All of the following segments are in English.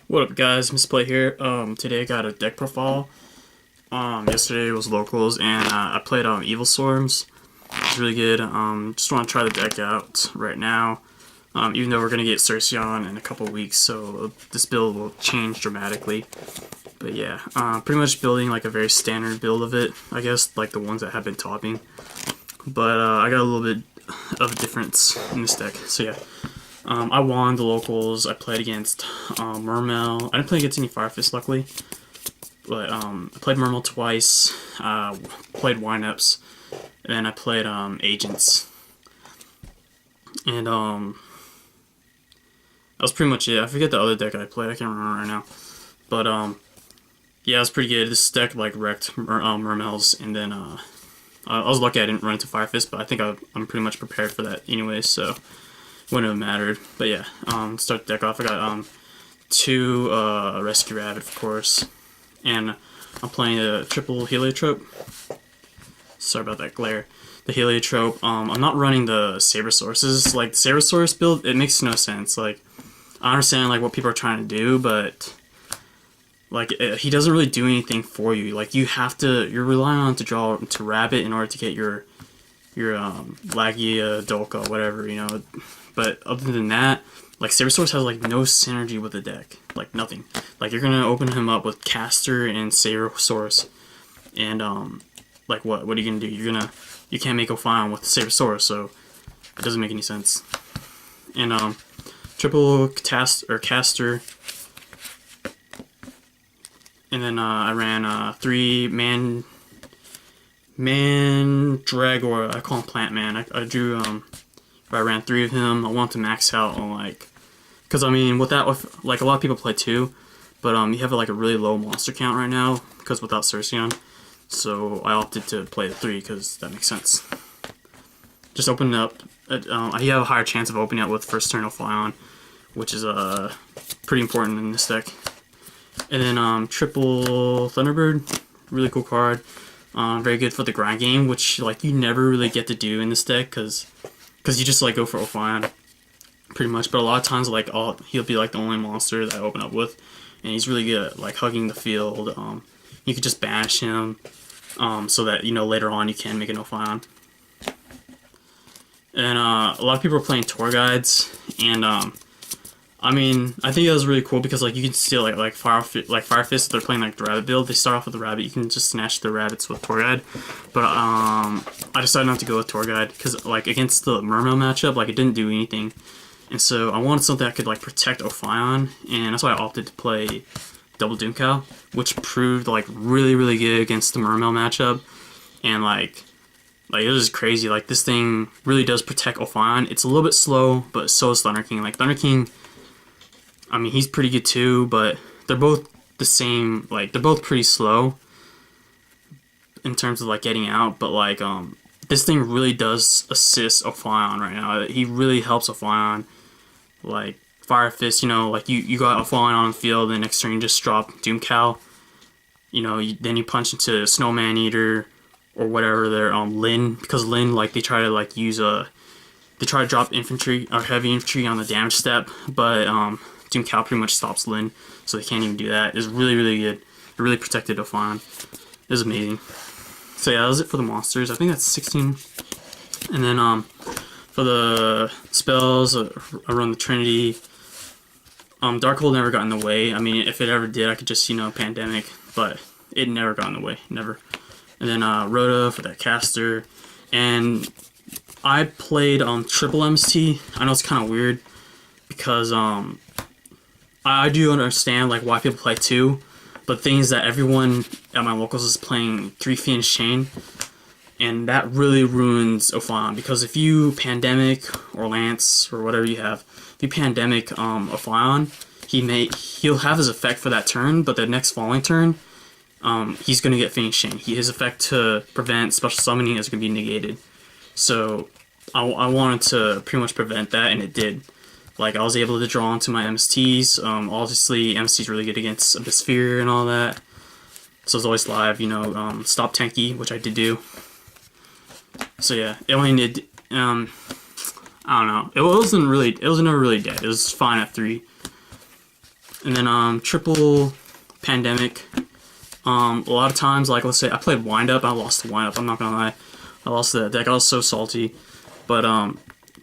What up, guys? Misplay here. Today I got a deck profile. Yesterday was locals, and I played Evilswarms. It's really good. Just want to try the deck out right now. Even though we're gonna get Cercion in a couple weeks, so this build will change dramatically. But yeah, pretty much building like a very standard build of it, I guess, like the ones that have been topping. But I got a little bit of a difference in this deck. So yeah. I won the locals. I played against Mermail. I didn't play against any Firefist, luckily. But I played Mermail twice. Played Wineups. And then I played Agents. And that was pretty much it. I forget the other deck I played. I can't remember right now. But yeah, it was pretty good. This deck like wrecked Mermails. And then I was lucky I didn't run into Firefist, but I think I'm pretty much prepared for that anyway, so wouldn't have mattered. But yeah, start the deck off. I got two Rescue Rabbit, of course, and I'm playing a triple Heliotrope. Sorry about that glare. The Heliotrope. I'm not running the Saber Sources. Like the Saber Source build, it makes no sense. Like I understand like what people are trying to do, but like he doesn't really do anything for you. Like you're relying on to draw to Rabbit in order to get your Lagia, Dolka, whatever, you know. But other than that, like Sabersource has like no synergy with the deck, like nothing. Like you're gonna open him up with Caster and Sabersource, and like what are you gonna do? You can't make Ophion with Sabersource, so it doesn't make any sense. And triple Caster, and then I ran 3 Mandragora. I call him Plant Man. I drew I ran 3 of him. I want to max out on like, because I mean with like a lot of people play 2, but you have like a really low monster count right now because without Cercion. So I opted to play the 3 because that makes sense. Just open it up. You have a higher chance of opening it with first turn Ophion, which is pretty important in this deck. And then triple Thunderbird, really cool card. Very good for the grind game, which like you never really get to do in this deck because you just like go for Ophion pretty much. But a lot of times like he'll be like the only monster that I open up with, and he's really good at like hugging the field. You could just banish him so that you know later on you can make an Ophion. And a lot of people are playing tour guides, and I mean, I think that was really cool because like you can steal like Firefist. They're playing like the rabbit build. They start off with the rabbit. You can just snatch the rabbits with tour guide. But I decided not to go with tour guide because like against the Mermail matchup, like it didn't do anything. And so I wanted something that could like protect Ophion, and that's why I opted to play double Doomcali, which proved like really good against the Mermail matchup. And like it was crazy. Like this thing really does protect Ophion. It's a little bit slow, but so is Thunder King. Like Thunder King, I mean, he's pretty good too, but they're both the same. Like they're both pretty slow in terms of like getting out. But like this thing really does assist Ophion right now. He really helps Ophion. Like Firefist, you know, like you got Ophion on the field, and next turn you just drop Doomcali. You know, then you punch into Snowman Eater or whatever. They're Lin, because Lin like they try to like use they try to drop infantry or heavy infantry on the damage step, but Doomcali pretty much stops Lin, so they can't even do that. It's really good. It really protected Ophion. It was amazing. So yeah, that was it for the monsters. I think that's 16. And then for the spells, I run the Trinity. Darkhold never got in the way. I mean, if it ever did, I could just, you know, Pandemic, but it never got in the way. Never. And then Rhoda for that caster. And I played triple MST. I know it's kind of weird because I do understand like why people play 2, but things that everyone at my locals is playing 3 Fiend's Chain, and that really ruins Ophion, because if you Pandemic or Lance or whatever you have, if you Pandemic Ophion, he'll have his effect for that turn, but the next following turn, he's gonna get Fiend's Chain. His effect to prevent special summoning is gonna be negated. So I wanted to pretty much prevent that, and it did. Like, I was able to draw into my MSTs. Obviously, MST's really good against Abysphere and all that. So it's always live, you know, stop tanky, which I did do. So yeah, it only did, I don't know. It was never really dead. It was fine at 3. And then triple pandemic. A lot of times, like let's say I played wind up, I lost the wind up. I'm not gonna lie, I lost that deck. I was so salty. But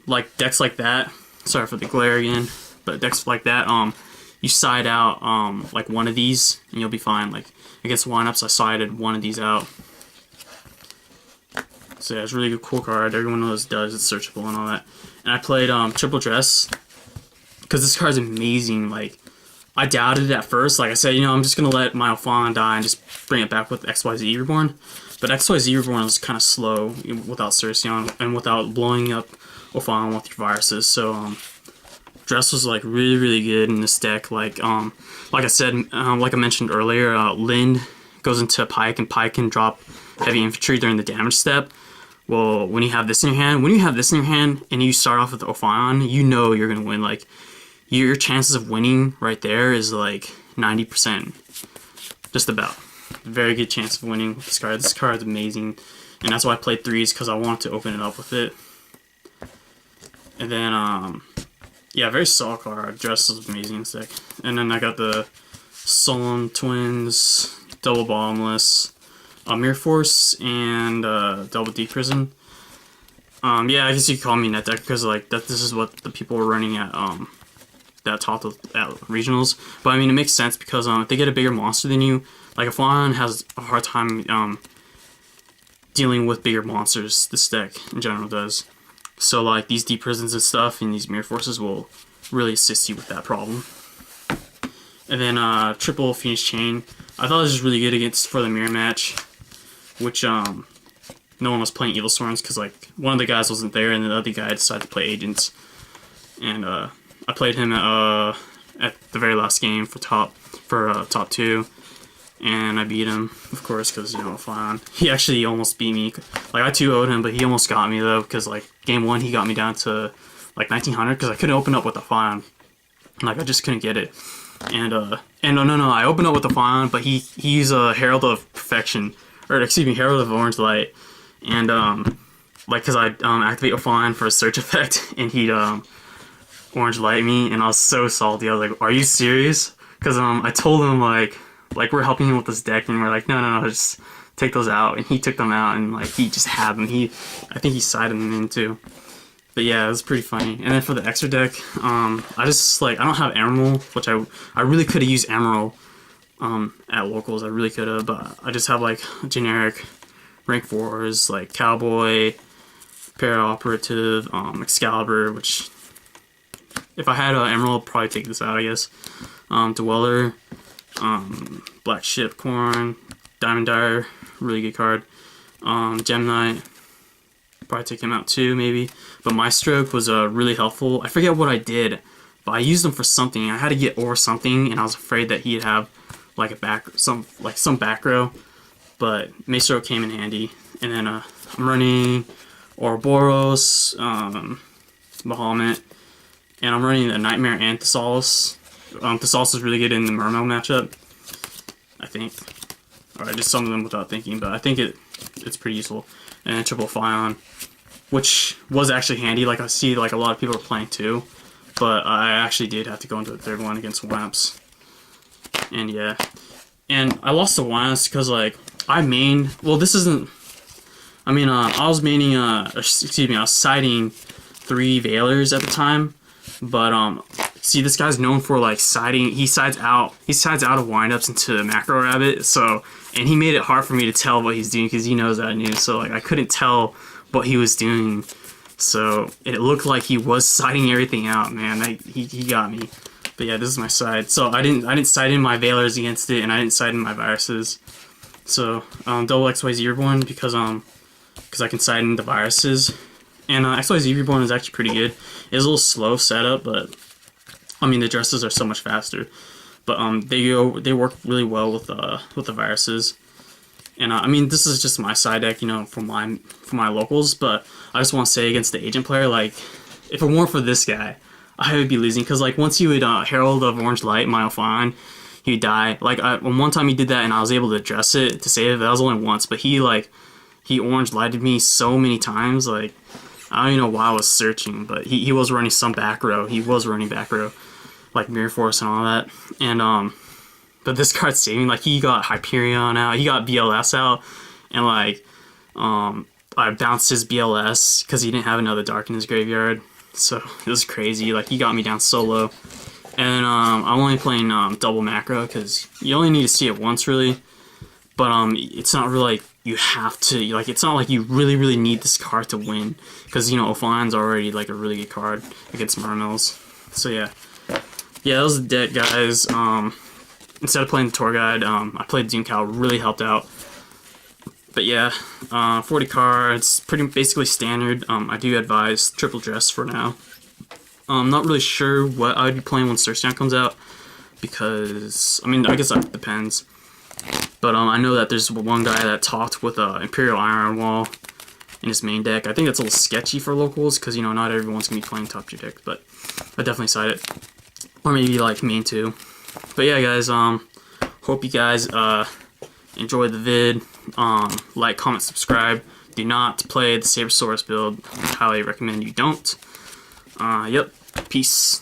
like decks like that. Sorry for the glare again. But decks like that, you side out like one of these and you'll be fine. Like against wind ups, I sided one of these out. So yeah, it's a really good, cool card. Everyone knows does. It's searchable and all that. And I played triple dress because this card's amazing. Like I doubted it at first. Like I said, you know, I'm just gonna let my Ophion die and just bring it back with XYZ Reborn. But XYZ Reborn was kind of slow without Cerceon and without blowing up Ophion with your viruses. So dress was like really, really good in this deck. Like I said, like I mentioned earlier, Lind goes into Pike and Pike can drop heavy infantry during the damage step. Well, when you have this in your hand, and you start off with Ophion, you know you're gonna win. Like your chances of winning right there is like 90%, just about. Very good chance of winning with this card. This card is amazing, and that's why I played threes because I wanted to open it up with it. And then yeah, very solid card. Dress is amazing in this deck. And then I got the Solemn Twins, Double Bottomless, Mirror Force, and Double Deep Prison. Yeah, I guess you could call me net deck because like this is what the people were running at that top at regionals. But I mean, it makes sense because if they get a bigger monster than you, like Ophion has a hard time dealing with bigger monsters. This deck in general does. So like these Deep Prisons and stuff and these Mirror Forces will really assist you with that problem. And then triple Phoenix Chain. I thought this was really good against for the mirror match, which no one was playing Evilswarms because like one of the guys wasn't there and the other guy decided to play agents. And I played him at the very last game for top 2, and I beat him, of course, because you know Ophion. He actually almost beat me. Like I 2-0'd him, but he almost got me though because like game 1 he got me down to like 1900 because I couldn't open up with Ophion. Like I just couldn't get it. And no, I opened up with Ophion, but he's a Herald of Perfection, or excuse me, Herald of Orange Light, and like because I activate Ophion for a search effect, and he'd Orange Light me, and I was so salty. I was like, "Are you serious?" Because I told him like we're helping him with this deck, and we're like, no, just take those out, and he took them out, and like he just had them. I think he sided them in too. But yeah, it was pretty funny. And then for the extra deck, I just like I don't have Emerald, which I really could have used Emerald at locals. I really could have, but I just have like generic rank 4s like Cowboy, Para-Operative, Excalibur, which if I had Emerald, I'd probably take this out, I guess. Dweller, Black Shipcorn, Diamond Dyer, really good card. Gem Knight, probably take him out too, maybe. But My Stroke was really helpful. I forget what I did, but I used him for something. I had to get over something, and I was afraid that he'd have like some back row. But Maestro came in handy. And then I'm running Ouroboros, Bahamut, and I'm running the Nightmare and Thesaurus. Thesaurus is really good in the Mermail matchup, I think. Or I just summoned them without thinking, but I think it's pretty useful. And then triple Phion, which was actually handy. Like I see like a lot of people are playing too, but I actually did have to go into the third one against Wamps. And yeah, and I lost the Wamps because like I was maining I was siding 3 Veilers at the time, but see, this guy's known for like siding. He sides out of windups into Macro Rabbit. So, and he made it hard for me to tell what he's doing because he knows that I knew. So like I couldn't tell what he was doing. So it looked like he was siding everything out. Man, he got me. But yeah, this is my side. So I didn't side in my Veilers against it, and I didn't side in my viruses. So double XYZ Reborn because I can side in the viruses. And XYZ Reborn is actually pretty good. It's a little slow setup, but I mean the dresses are so much faster. But they work really well with the viruses. And I mean this is just my side deck, you know, for my locals. But I just want to say against the agent player, like if it weren't for this guy, I would be losing because like once he would Herald of Orange Light, my Ophion, he'd die. Like one time he did that and I was able to address it to save it. That was only once, but he Orange Lighted me so many times. Like I don't even know why I was searching, but he was running some back row. He was running back row. like Mirror Force and all that. And but this card saved me. Like, he got Hyperion out, he got BLS out, and like I bounced his BLS because he didn't have another Dark in his graveyard. So it was crazy. Like, he got me down so low. And I'm only playing double macro because you only need to see it once, really. But it's not really like you have to, like, it's not like you really need this card to win, because, you know, Ophion's already like a really good card against Murmills. So yeah, that was the deck, guys. Instead of playing the tour guide, I played Doomcali, really helped out. But yeah, 40 cards, basically standard. I do advise triple dress for now. I'm not really sure what I'd be playing when Cersei comes out, because, I mean, I guess that depends. But I know that there's one guy that talked with Imperial Iron Wall in his main deck. I think that's a little sketchy for locals, because, you know, not everyone's going to be playing top tier deck, but I definitely side it. Or maybe, like, main 2. But yeah, guys, hope you guys enjoyed the vid. Like, comment, subscribe. Do not play the Sabersaurus build. I highly recommend you don't. Yep. Peace.